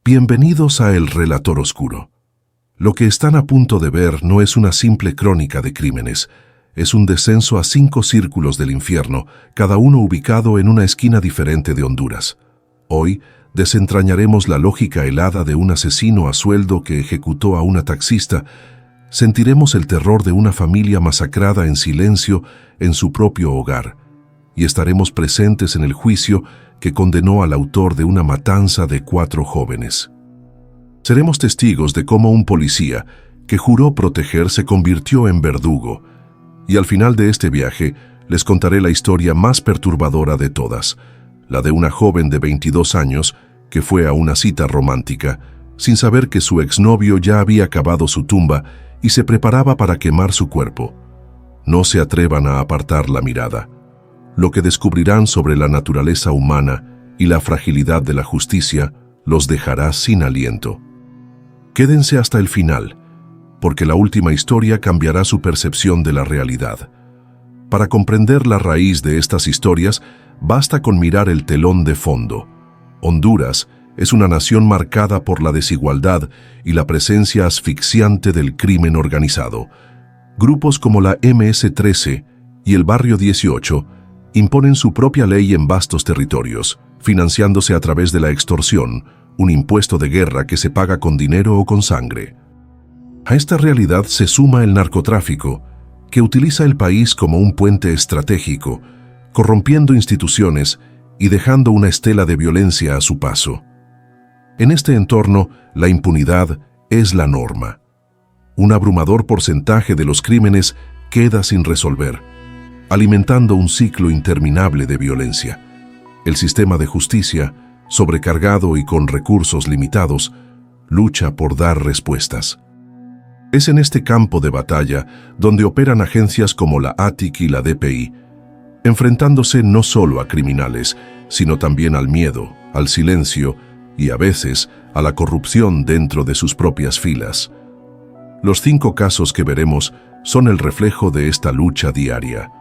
Bienvenidos a El Relator Oscuro. Lo que están a punto de ver no es una simple crónica de crímenes, es un descenso a 5 círculos del infierno, cada uno ubicado en una esquina diferente de Honduras. Hoy desentrañaremos la lógica helada de un asesino a sueldo que ejecutó a una taxista. Sentiremos el terror de una familia masacrada en silencio en su propio hogar, y estaremos presentes en el juicio que condenó al autor de una matanza de 4 jóvenes. Seremos testigos de cómo un policía que juró proteger se convirtió en verdugo, y al final de este viaje les contaré la historia más perturbadora de todas, la de una joven de 22 años que fue a una cita romántica, sin saber que su exnovio ya había cavado su tumba y se preparaba para quemar su cuerpo. No se atrevan a apartar la mirada. Lo que descubrirán sobre la naturaleza humana y la fragilidad de la justicia los dejará sin aliento. Quédense hasta el final, porque la última historia cambiará su percepción de la realidad. Para comprender la raíz de estas historias, basta con mirar el telón de fondo. Honduras es una nación marcada por la desigualdad y la presencia asfixiante del crimen organizado. Grupos como la MS-13 y el Barrio 18 imponen su propia ley en vastos territorios, financiándose a través de la extorsión, un impuesto de guerra que se paga con dinero o con sangre. A esta realidad se suma el narcotráfico, que utiliza el país como un puente estratégico, corrompiendo instituciones y dejando una estela de violencia a su paso. En este entorno, la impunidad es la norma. Un abrumador porcentaje de los crímenes queda sin resolver, alimentando un ciclo interminable de violencia. El sistema de justicia, sobrecargado y con recursos limitados, lucha por dar respuestas. Es en este campo de batalla donde operan agencias como la ATIC y la DPI, enfrentándose no solo a criminales, sino también al miedo, al silencio y a veces a la corrupción dentro de sus propias filas. Los 5 casos que veremos son el reflejo de esta lucha diaria.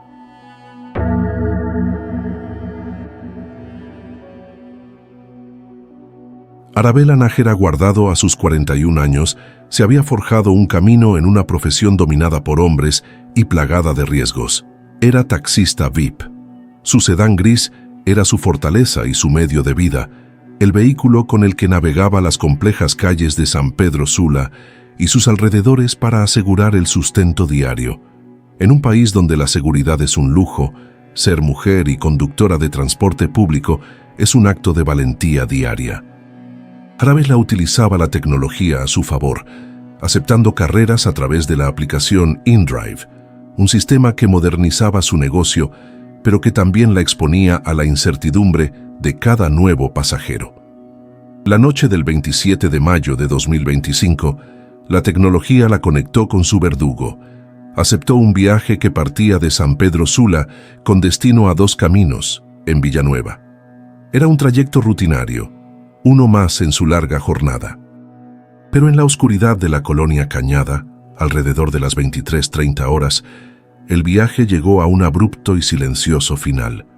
Arabella Nájera Guardado, a sus 41 años, se había forjado un camino en una profesión dominada por hombres y plagada de riesgos. Era taxista VIP. Su sedán gris era su fortaleza y su medio de vida, el vehículo con el que navegaba las complejas calles de San Pedro Sula y sus alrededores para asegurar el sustento diario. En un país donde la seguridad es un lujo, ser mujer y conductora de transporte público es un acto de valentía diaria. Arabella utilizaba la tecnología a su favor, aceptando carreras a través de la aplicación InDrive, un sistema que modernizaba su negocio, pero que también la exponía a la incertidumbre de cada nuevo pasajero. La noche del 27 de mayo de 2025, la tecnología la conectó con su verdugo. Aceptó un viaje que partía de San Pedro Sula con destino a Dos Caminos, en Villanueva. Era un trayecto rutinario, uno más en su larga jornada. Pero en la oscuridad de la colonia Cañada, alrededor de las 23:30 horas, el viaje llegó a un abrupto y silencioso final.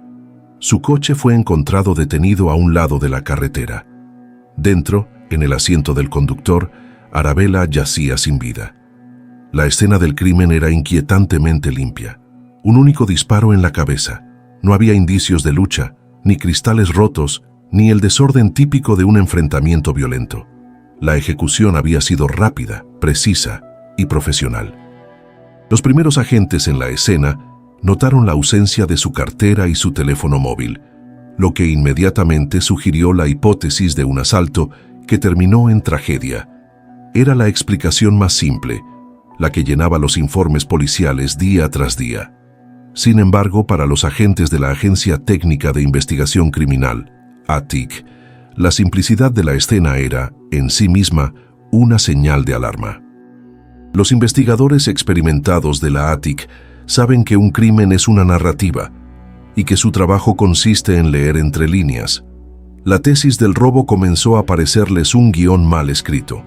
Su coche fue encontrado detenido a un lado de la carretera. Dentro, en el asiento del conductor, Arabella yacía sin vida. La escena del crimen era inquietantemente limpia. Un único disparo en la cabeza. No había indicios de lucha, ni cristales rotos, ni el desorden típico de un enfrentamiento violento. La ejecución había sido rápida, precisa y profesional. Los primeros agentes en la escena notaron la ausencia de su cartera y su teléfono móvil, lo que inmediatamente sugirió la hipótesis de un asalto que terminó en tragedia. Era la explicación más simple, la que llenaba los informes policiales día tras día. Sin embargo, para los agentes de la Agencia Técnica de Investigación Criminal, ATIC, la simplicidad de la escena era, en sí misma, una señal de alarma. Los investigadores experimentados de la ATIC saben que un crimen es una narrativa y que su trabajo consiste en leer entre líneas. La tesis del robo comenzó a parecerles un guión mal escrito.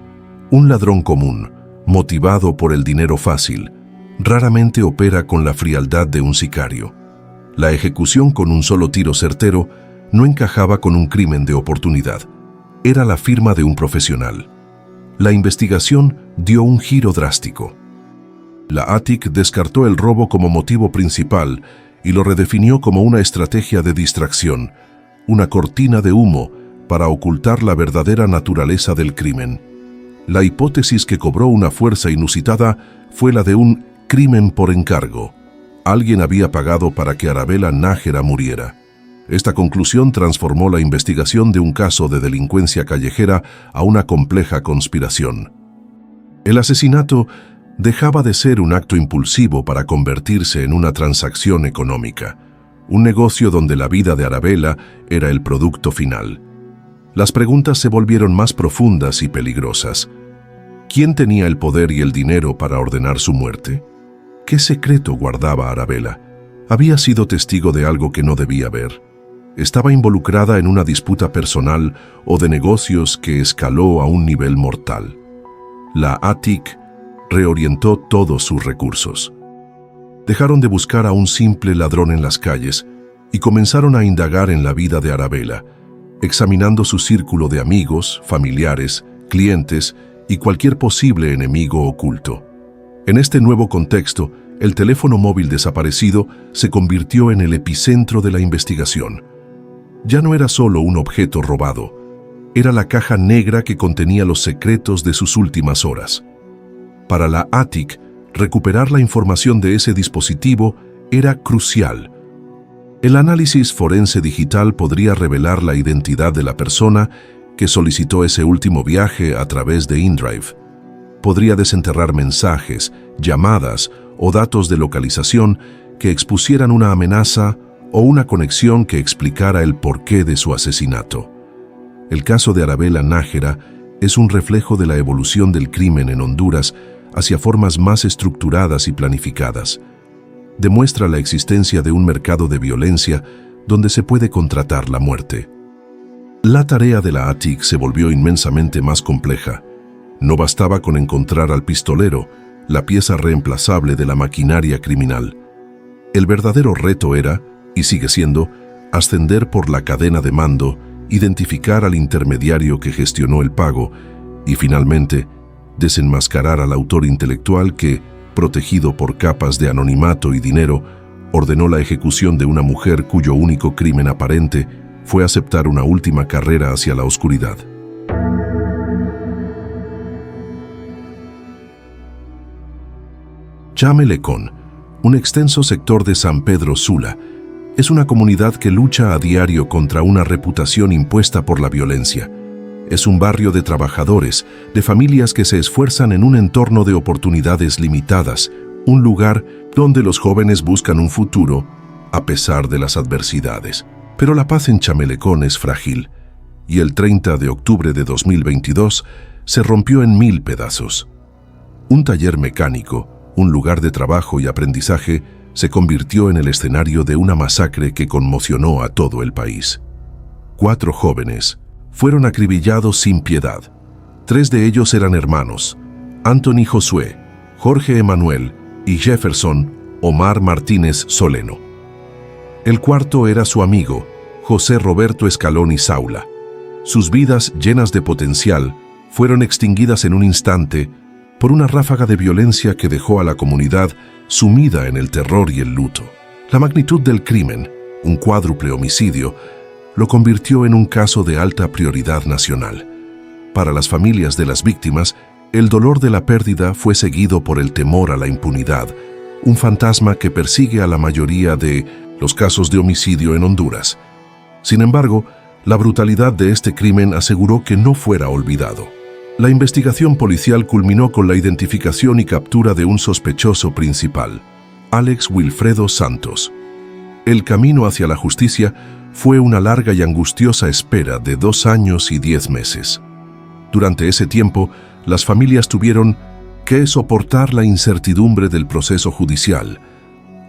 Un ladrón común, motivado por el dinero fácil, raramente opera con la frialdad de un sicario. La ejecución con un solo tiro certero no encajaba con un crimen de oportunidad. era la firma de un profesional. La investigación dio un giro drástico. La ATIC descartó el robo como motivo principal y lo redefinió como una estrategia de distracción, una cortina de humo para ocultar la verdadera naturaleza del crimen. La hipótesis que cobró una fuerza inusitada fue la de un crimen por encargo. Alguien había pagado para que Arabella Nájera muriera. Esta conclusión transformó la investigación de un caso de delincuencia callejera a una compleja conspiración. El asesinato dejaba de ser un acto impulsivo para convertirse en una transacción económica, un negocio donde la vida de Arabella era el producto final. Las preguntas se volvieron más profundas y peligrosas. ¿Quién tenía el poder y el dinero para ordenar su muerte? ¿Qué secreto guardaba Arabella? Había sido testigo de algo que no debía ver. Estaba involucrada en una disputa personal o de negocios que escaló a un nivel mortal. La ATIC reorientó todos sus recursos. Dejaron de buscar a un simple ladrón en las calles y comenzaron a indagar en la vida de Arabella, examinando su círculo de amigos, familiares, clientes y cualquier posible enemigo oculto. En este nuevo contexto, el teléfono móvil desaparecido se convirtió en el epicentro de la investigación. Ya no era solo un objeto robado, era la caja negra que contenía los secretos de sus últimas horas. Para la ATIC, recuperar la información de ese dispositivo era crucial. El análisis forense digital podría revelar la identidad de la persona que solicitó ese último viaje a través de InDrive. Podría desenterrar mensajes, llamadas o datos de localización que expusieran una amenaza o una conexión que explicara el porqué de su asesinato. El caso de Arabella Nájera es un reflejo de la evolución del crimen en Honduras hacia formas más estructuradas y planificadas. Demuestra la existencia de un mercado de violencia donde se puede contratar la muerte. La tarea de la ATIC se volvió inmensamente más compleja. No bastaba con encontrar al pistolero, la pieza reemplazable de la maquinaria criminal. El verdadero reto era, y sigue siendo, ascender por la cadena de mando, identificar al intermediario que gestionó el pago y, finalmente, desenmascarar al autor intelectual que, protegido por capas de anonimato y dinero, ordenó la ejecución de una mujer cuyo único crimen aparente fue aceptar una última carrera hacia la oscuridad. Chamelecón, un extenso sector de San Pedro Sula, es una comunidad que lucha a diario contra una reputación impuesta por la violencia. Es un barrio de trabajadores, de familias que se esfuerzan en un entorno de oportunidades limitadas, un lugar donde los jóvenes buscan un futuro a pesar de las adversidades. Pero la paz en Chamelecón es frágil, y el 30 de octubre de 2022 se rompió en 1000 pedazos. Un taller mecánico, un lugar de trabajo y aprendizaje, se convirtió en el escenario de una masacre que conmocionó a todo el país. 4 jóvenes fueron acribillados sin piedad. 3 de ellos eran hermanos: Anthony Josué, Jorge Emanuel y Jefferson Omar Martínez Soleno. El cuarto era su amigo, José Roberto Escalón y Saula. Sus vidas, llenas de potencial, fueron extinguidas en un instante por una ráfaga de violencia que dejó a la comunidad sumida en el terror y el luto. La magnitud del crimen, un cuádruple homicidio, lo convirtió en un caso de alta prioridad nacional. Para las familias de las víctimas, el dolor de la pérdida fue seguido por el temor a la impunidad, un fantasma que persigue a la mayoría de los casos de homicidio en Honduras. Sin embargo, la brutalidad de este crimen aseguró que no fuera olvidado. La investigación policial culminó con la identificación y captura de un sospechoso principal, Alex Wilfredo Santos. El camino hacia la justicia fue una larga y angustiosa espera de 2 años y 10 meses. Durante ese tiempo, las familias tuvieron que soportar la incertidumbre del proceso judicial,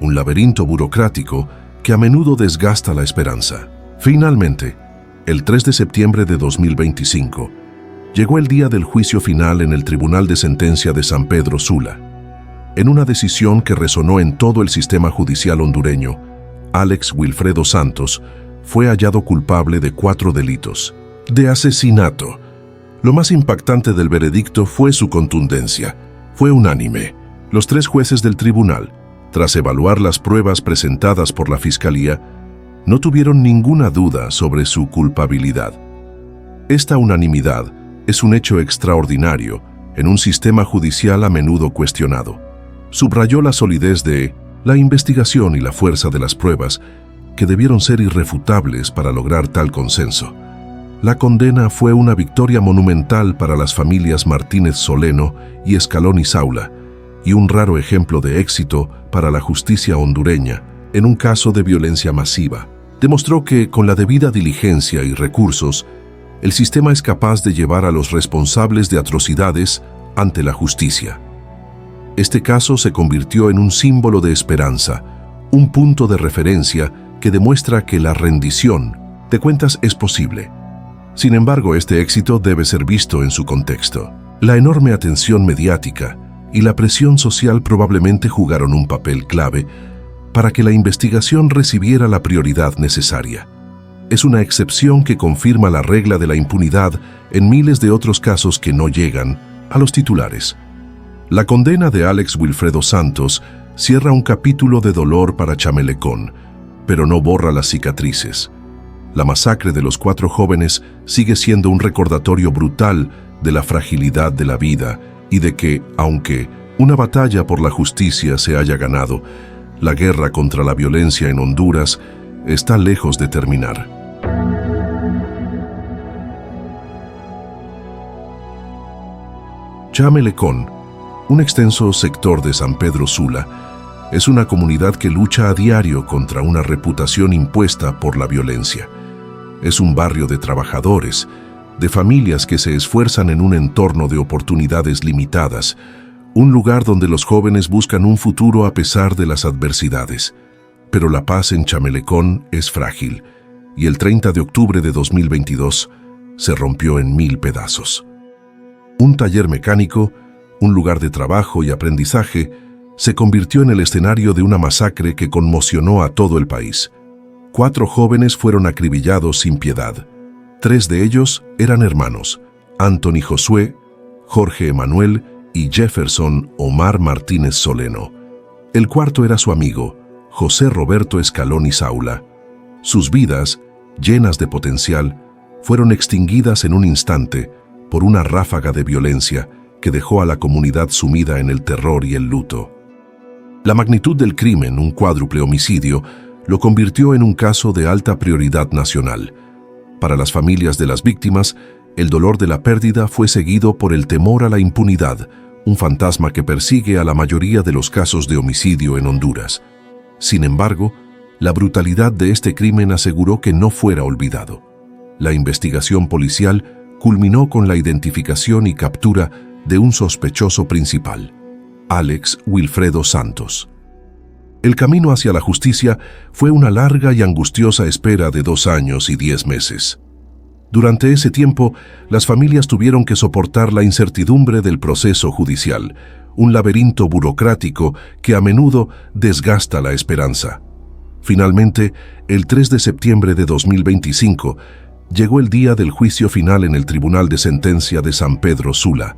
un laberinto burocrático que a menudo desgasta la esperanza. Finalmente, el 3 de septiembre de 2025, llegó el día del juicio final en el Tribunal de Sentencia de San Pedro Sula. En una decisión que resonó en todo el sistema judicial hondureño, Alex Wilfredo Santos fue hallado culpable de 4 delitos: de asesinato. Lo más impactante del veredicto fue su contundencia. Fue unánime. Los 3 jueces del tribunal, tras evaluar las pruebas presentadas por la Fiscalía, no tuvieron ninguna duda sobre su culpabilidad. Esta unanimidad es un hecho extraordinario en un sistema judicial a menudo cuestionado. Subrayó la solidez de la investigación y la fuerza de las pruebas que debieron ser irrefutables para lograr tal consenso. La condena fue una victoria monumental para las familias Martínez Soleno y Escaloni Saula y un raro ejemplo de éxito para la justicia hondureña en un caso de violencia masiva. Demostró que, con la debida diligencia y recursos, el sistema es capaz de llevar a los responsables de atrocidades ante la justicia. Este caso se convirtió en un símbolo de esperanza, un punto de referencia que demuestra que la rendición de cuentas es posible. Sin embargo, este éxito debe ser visto en su contexto. La enorme atención mediática y la presión social probablemente jugaron un papel clave para que la investigación recibiera la prioridad necesaria. Es una excepción que confirma la regla de la impunidad en miles de otros casos que no llegan a los titulares. La condena de Alex Wilfredo Santos cierra un capítulo de dolor para Chamelecón, pero no borra las cicatrices. La masacre de los 4 jóvenes sigue siendo un recordatorio brutal de la fragilidad de la vida y de que, aunque una batalla por la justicia se haya ganado, la guerra contra la violencia en Honduras está lejos de terminar. Chamelecón, un extenso sector de San Pedro Sula, es una comunidad que lucha a diario contra una reputación impuesta por la violencia. Es un barrio de trabajadores, de familias que se esfuerzan en un entorno de oportunidades limitadas, un lugar donde los jóvenes buscan un futuro a pesar de las adversidades. Pero la paz en Chamelecón es frágil, y el 30 de octubre de 2022 se rompió en 1000 pedazos. Un taller mecánico, un lugar de trabajo y aprendizaje, se convirtió en el escenario de una masacre que conmocionó a todo el país. 4 jóvenes fueron acribillados sin piedad. 3 de ellos eran hermanos, Anthony Josué, Jorge Emanuel y Jefferson Omar Martínez Soleno. El cuarto era su amigo, José Roberto Escaloni Saula. Sus vidas, llenas de potencial, fueron extinguidas en un instante por una ráfaga de violencia que dejó a la comunidad sumida en el terror y el luto. La magnitud del crimen, un cuádruple homicidio, lo convirtió en un caso de alta prioridad nacional. Para las familias de las víctimas, el dolor de la pérdida fue seguido por el temor a la impunidad, un fantasma que persigue a la mayoría de los casos de homicidio en Honduras. Sin embargo, la brutalidad de este crimen aseguró que no fuera olvidado. La investigación policial culminó con la identificación y captura de un sospechoso principal, Alex Wilfredo Santos. El camino hacia la justicia fue una larga y angustiosa espera de 2 años y 10 meses. Durante ese tiempo, las familias tuvieron que soportar la incertidumbre del proceso judicial, un laberinto burocrático que a menudo desgasta la esperanza. Finalmente, el 3 de septiembre de 2025, llegó el día del juicio final en el Tribunal de Sentencia de San Pedro Sula.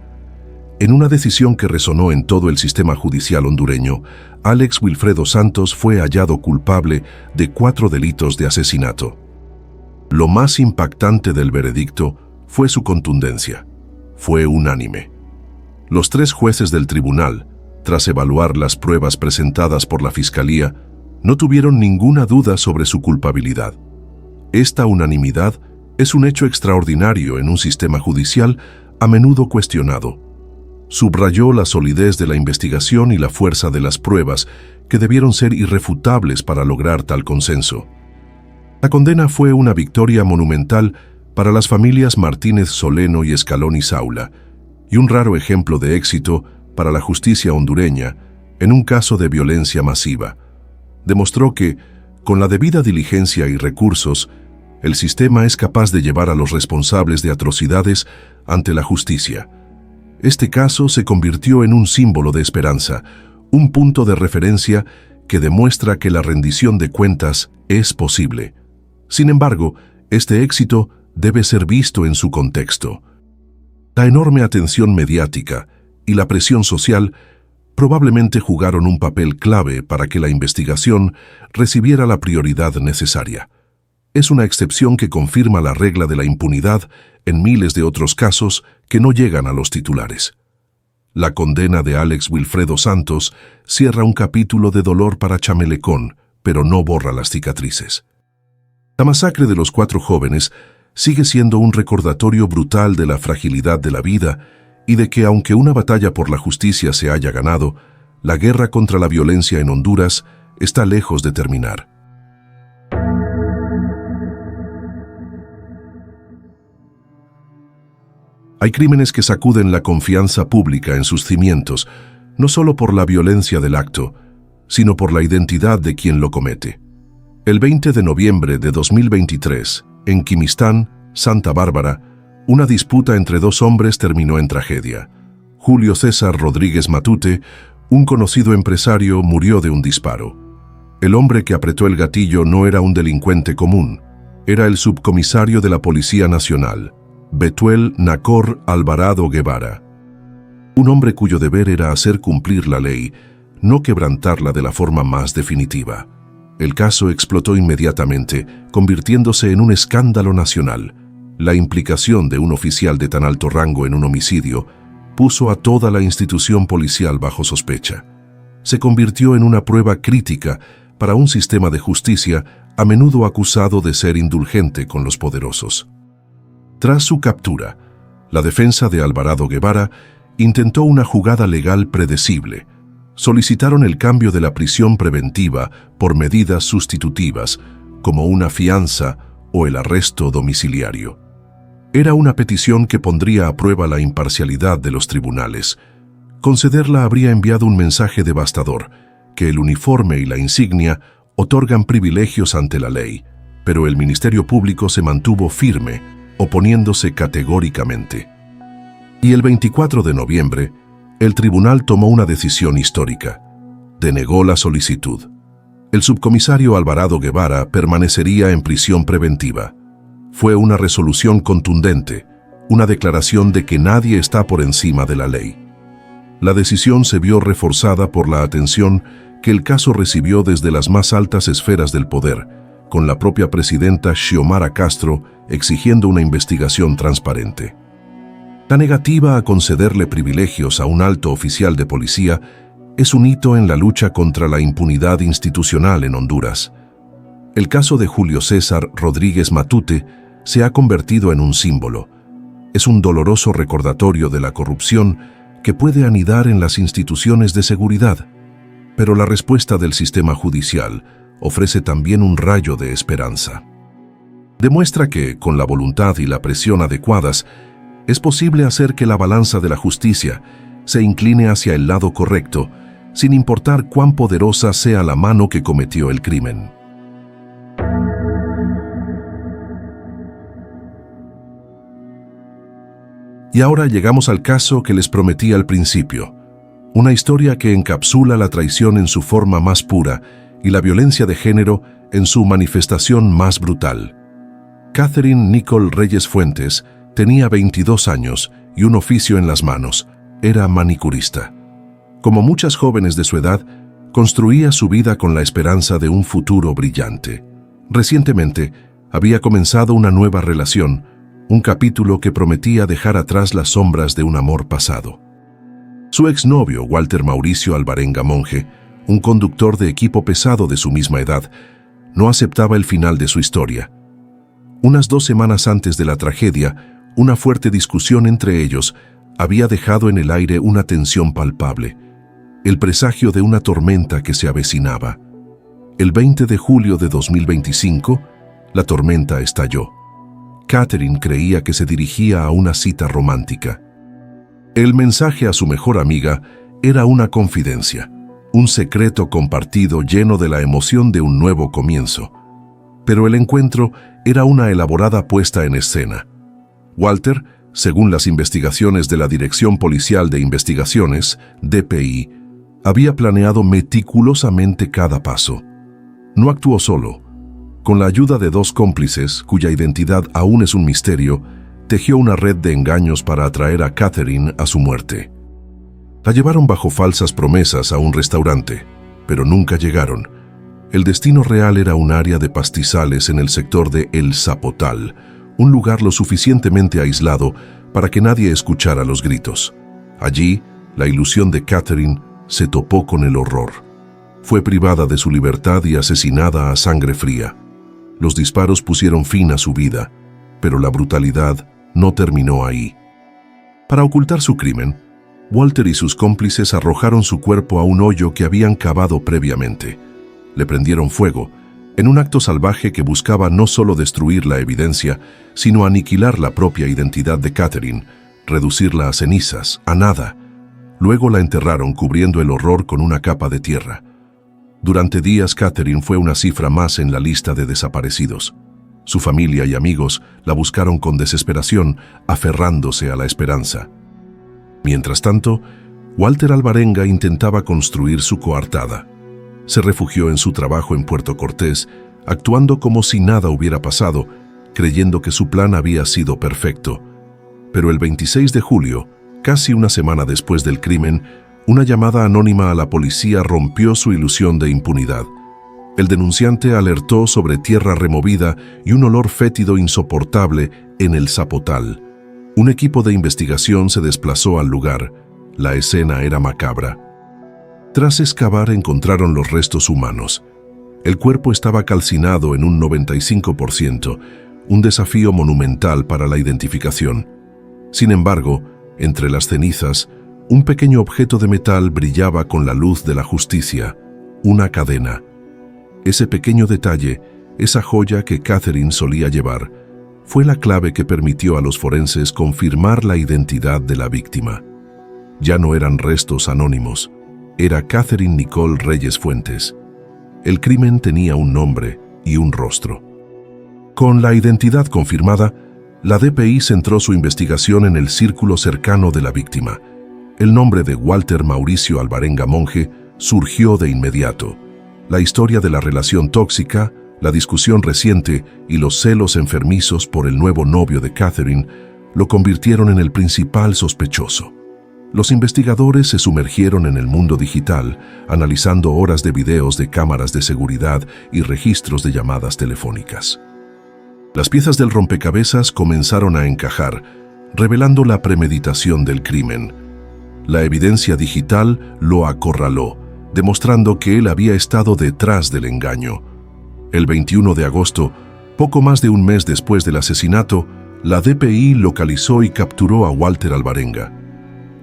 En una decisión que resonó en todo el sistema judicial hondureño, Alex Wilfredo Santos fue hallado culpable de 4 delitos de asesinato. Lo más impactante del veredicto fue su contundencia. Fue unánime. Los 3 jueces del tribunal, tras evaluar las pruebas presentadas por la Fiscalía, no tuvieron ninguna duda sobre su culpabilidad. Esta unanimidad es un hecho extraordinario en un sistema judicial a menudo cuestionado. Subrayó la solidez de la investigación y la fuerza de las pruebas que debieron ser irrefutables para lograr tal consenso. La condena fue una victoria monumental para las familias Martínez Soleno y Escaloni Saula y un raro ejemplo de éxito para la justicia hondureña en un caso de violencia masiva. Demostró que, con la debida diligencia y recursos, el sistema es capaz de llevar a los responsables de atrocidades ante la justicia. Este caso se convirtió en un símbolo de esperanza, un punto de referencia que demuestra que la rendición de cuentas es posible. Sin embargo, este éxito debe ser visto en su contexto. La enorme atención mediática y la presión social probablemente jugaron un papel clave para que la investigación recibiera la prioridad necesaria. Es una excepción que confirma la regla de la impunidad en miles de otros casos que no llegan a los titulares. La condena de Alex Wilfredo Santos cierra un capítulo de dolor para Chamelecón, pero no borra las cicatrices. La masacre de los 4 jóvenes sigue siendo un recordatorio brutal de la fragilidad de la vida y de que, aunque una batalla por la justicia se haya ganado, la guerra contra la violencia en Honduras está lejos de terminar. Hay crímenes que sacuden la confianza pública en sus cimientos, no solo por la violencia del acto, sino por la identidad de quien lo comete. El 20 de noviembre de 2023, en Quimistán, Santa Bárbara, una disputa entre 2 hombres terminó en tragedia. Julio César Rodríguez Matute, un conocido empresario, murió de un disparo. El hombre que apretó el gatillo no era un delincuente común, era el subcomisario de la Policía Nacional, Betuel Nacor Alvarado Guevara. Un hombre cuyo deber era hacer cumplir la ley, no quebrantarla de la forma más definitiva. El caso explotó inmediatamente, convirtiéndose en un escándalo nacional. La implicación de un oficial de tan alto rango en un homicidio puso a toda la institución policial bajo sospecha. Se convirtió en una prueba crítica para un sistema de justicia a menudo acusado de ser indulgente con los poderosos. Tras su captura, la defensa de Alvarado Guevara intentó una jugada legal predecible. Solicitaron el cambio de la prisión preventiva por medidas sustitutivas, como una fianza o el arresto domiciliario. Era una petición que pondría a prueba la imparcialidad de los tribunales. Concederla habría enviado un mensaje devastador, que el uniforme y la insignia otorgan privilegios ante la ley, pero el Ministerio Público se mantuvo firme, oponiéndose categóricamente. Y el 24 de noviembre, el tribunal tomó una decisión histórica. Denegó la solicitud. El subcomisario Alvarado Guevara permanecería en prisión preventiva. Fue una resolución contundente, una declaración de que nadie está por encima de la ley. La decisión se vio reforzada por la atención que el caso recibió desde las más altas esferas del poder, con la propia presidenta Xiomara Castro exigiendo una investigación transparente. La negativa a concederle privilegios a un alto oficial de policía es un hito en la lucha contra la impunidad institucional en Honduras. El caso de Julio César Rodríguez Matute se ha convertido en un símbolo. Es un doloroso recordatorio de la corrupción que puede anidar en las instituciones de seguridad, pero la respuesta del sistema judicial ofrece también un rayo de esperanza. Demuestra que, con la voluntad y la presión adecuadas, es posible hacer que la balanza de la justicia se incline hacia el lado correcto, sin importar cuán poderosa sea la mano que cometió el crimen. Y ahora llegamos al caso que les prometí al principio, una historia que encapsula la traición en su forma más pura y la violencia de género en su manifestación más brutal. Catherine Nicole Reyes Fuentes tenía 22 años y un oficio en las manos. Era manicurista. Como muchas jóvenes de su edad, construía su vida con la esperanza de un futuro brillante. Recientemente, había comenzado una nueva relación, un capítulo que prometía dejar atrás las sombras de un amor pasado. Su exnovio, Walter Mauricio Alvarenga Monge, un conductor de equipo pesado de su misma edad, no aceptaba el final de su historia. Unas 2 semanas antes de la tragedia, una fuerte discusión entre ellos había dejado en el aire una tensión palpable, el presagio de una tormenta que se avecinaba. El 20 de julio de 2025, la tormenta estalló. Catherine creía que se dirigía a una cita romántica. El mensaje a su mejor amiga era una confidencia, un secreto compartido lleno de la emoción de un nuevo comienzo. Pero el encuentro era una elaborada puesta en escena. Walter, según las investigaciones de la Dirección Policial de Investigaciones, DPI, había planeado meticulosamente cada paso. No actuó solo. Con la ayuda de dos cómplices, cuya identidad aún es un misterio, tejió una red de engaños para atraer a Catherine a su muerte. La llevaron bajo falsas promesas a un restaurante, pero nunca llegaron. El destino real era un área de pastizales en el sector de El Zapotal, un lugar lo suficientemente aislado para que nadie escuchara los gritos. Allí, la ilusión de Catherine se topó con el horror. Fue privada de su libertad y asesinada a sangre fría. Los disparos pusieron fin a su vida, pero la brutalidad no terminó ahí. Para ocultar su crimen, Walter y sus cómplices arrojaron su cuerpo a un hoyo que habían cavado previamente. Le prendieron fuego, en un acto salvaje que buscaba no solo destruir la evidencia, sino aniquilar la propia identidad de Catherine, reducirla a cenizas, a nada. Luego la enterraron cubriendo el horror con una capa de tierra. Durante días Catherine fue una cifra más en la lista de desaparecidos. Su familia y amigos la buscaron con desesperación, aferrándose a la esperanza. Mientras tanto, Walter Alvarenga intentaba construir su coartada. Se refugió en su trabajo en Puerto Cortés, actuando como si nada hubiera pasado, creyendo que su plan había sido perfecto. Pero el 26 de julio, casi una semana después del crimen, una llamada anónima a la policía rompió su ilusión de impunidad. El denunciante alertó sobre tierra removida y un olor fétido insoportable en El Zapotal. Un equipo de investigación se desplazó al lugar. La escena era macabra. Tras excavar encontraron los restos humanos. El cuerpo estaba calcinado en un 95%, un desafío monumental para la identificación. Sin embargo, entre las cenizas, un pequeño objeto de metal brillaba con la luz de la justicia, una cadena. Ese pequeño detalle, esa joya que Catherine solía llevar, fue la clave que permitió a los forenses confirmar la identidad de la víctima. Ya no eran restos anónimos. Era Catherine Nicole Reyes Fuentes. El crimen tenía un nombre y un rostro. Con la identidad confirmada, la DPI centró su investigación en el círculo cercano de la víctima. El nombre de Walter Mauricio Alvarenga Monge surgió de inmediato. La historia de la relación tóxica, la discusión reciente y los celos enfermizos por el nuevo novio de Catherine lo convirtieron en el principal sospechoso. Los investigadores se sumergieron en el mundo digital, analizando horas de videos de cámaras de seguridad y registros de llamadas telefónicas. Las piezas del rompecabezas comenzaron a encajar, revelando la premeditación del crimen. La evidencia digital lo acorraló, demostrando que él había estado detrás del engaño. El 21 de agosto, poco más de un mes después del asesinato, la DPI localizó y capturó a Walter Alvarenga.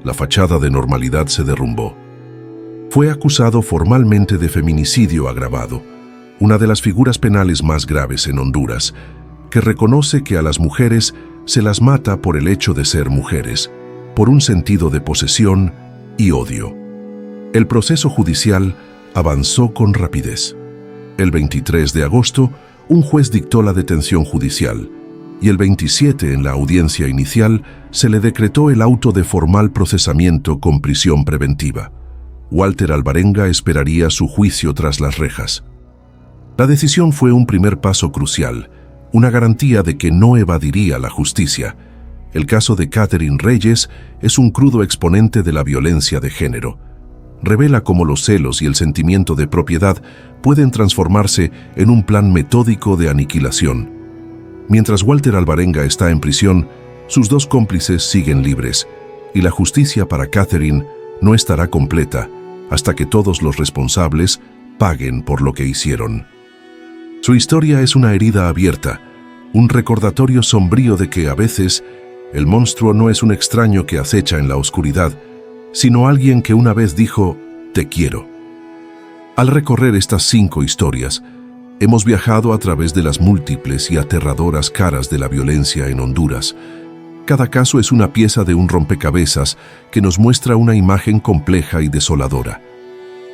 La fachada de normalidad se derrumbó. Fue acusado formalmente de feminicidio agravado, una de las figuras penales más graves en Honduras, que reconoce que a las mujeres se las mata por el hecho de ser mujeres, por un sentido de posesión y odio. El proceso judicial avanzó con rapidez. El 23 de agosto, un juez dictó la detención judicial, y el 27, en la audiencia inicial, se le decretó el auto de formal procesamiento con prisión preventiva. Walter Alvarenga esperaría su juicio tras las rejas. La decisión fue un primer paso crucial, una garantía de que no evadiría la justicia. El caso de Catherine Reyes es un crudo exponente de la violencia de género. Revela cómo los celos y el sentimiento de propiedad pueden transformarse en un plan metódico de aniquilación. Mientras Walter Alvarenga está en prisión, sus dos cómplices siguen libres, y la justicia para Catherine no estará completa hasta que todos los responsables paguen por lo que hicieron. Su historia es una herida abierta, un recordatorio sombrío de que a veces el monstruo no es un extraño que acecha en la oscuridad, sino alguien que una vez dijo, «Te quiero». Al recorrer estas 5 historias, hemos viajado a través de las múltiples y aterradoras caras de la violencia en Honduras. Cada caso es una pieza de un rompecabezas que nos muestra una imagen compleja y desoladora.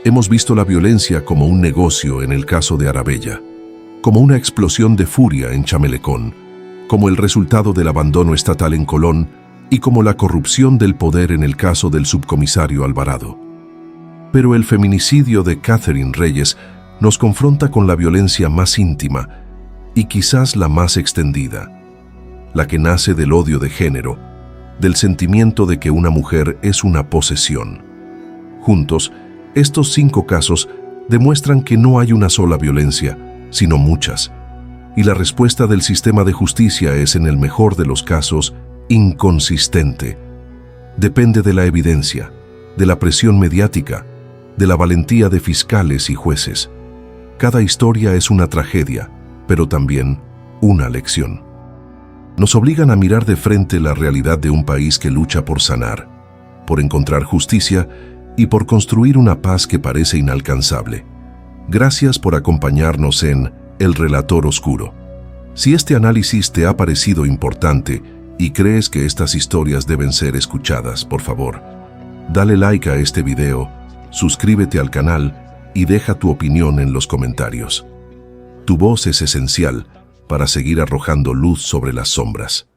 Hemos visto la violencia como un negocio en el caso de Arabella, como una explosión de furia en Chamelecón, como el resultado del abandono estatal en Colón y como la corrupción del poder en el caso del subcomisario Alvarado. Pero el feminicidio de Catherine Reyes nos confronta con la violencia más íntima, y quizás la más extendida, la que nace del odio de género, del sentimiento de que una mujer es una posesión. Juntos, estos 5 casos demuestran que no hay una sola violencia, sino muchas, y la respuesta del sistema de justicia es, en el mejor de los casos, inconsistente. Depende de la evidencia, de la presión mediática, de la valentía de fiscales y jueces. Cada historia es una tragedia, pero también una lección. Nos obligan a mirar de frente la realidad de un país que lucha por sanar, por encontrar justicia y por construir una paz que parece inalcanzable. Gracias por acompañarnos en El Relator Oscuro. Si este análisis te ha parecido importante y crees que estas historias deben ser escuchadas, por favor, dale like a este video, suscríbete al canal y deja tu opinión en los comentarios. Tu voz es esencial para seguir arrojando luz sobre las sombras.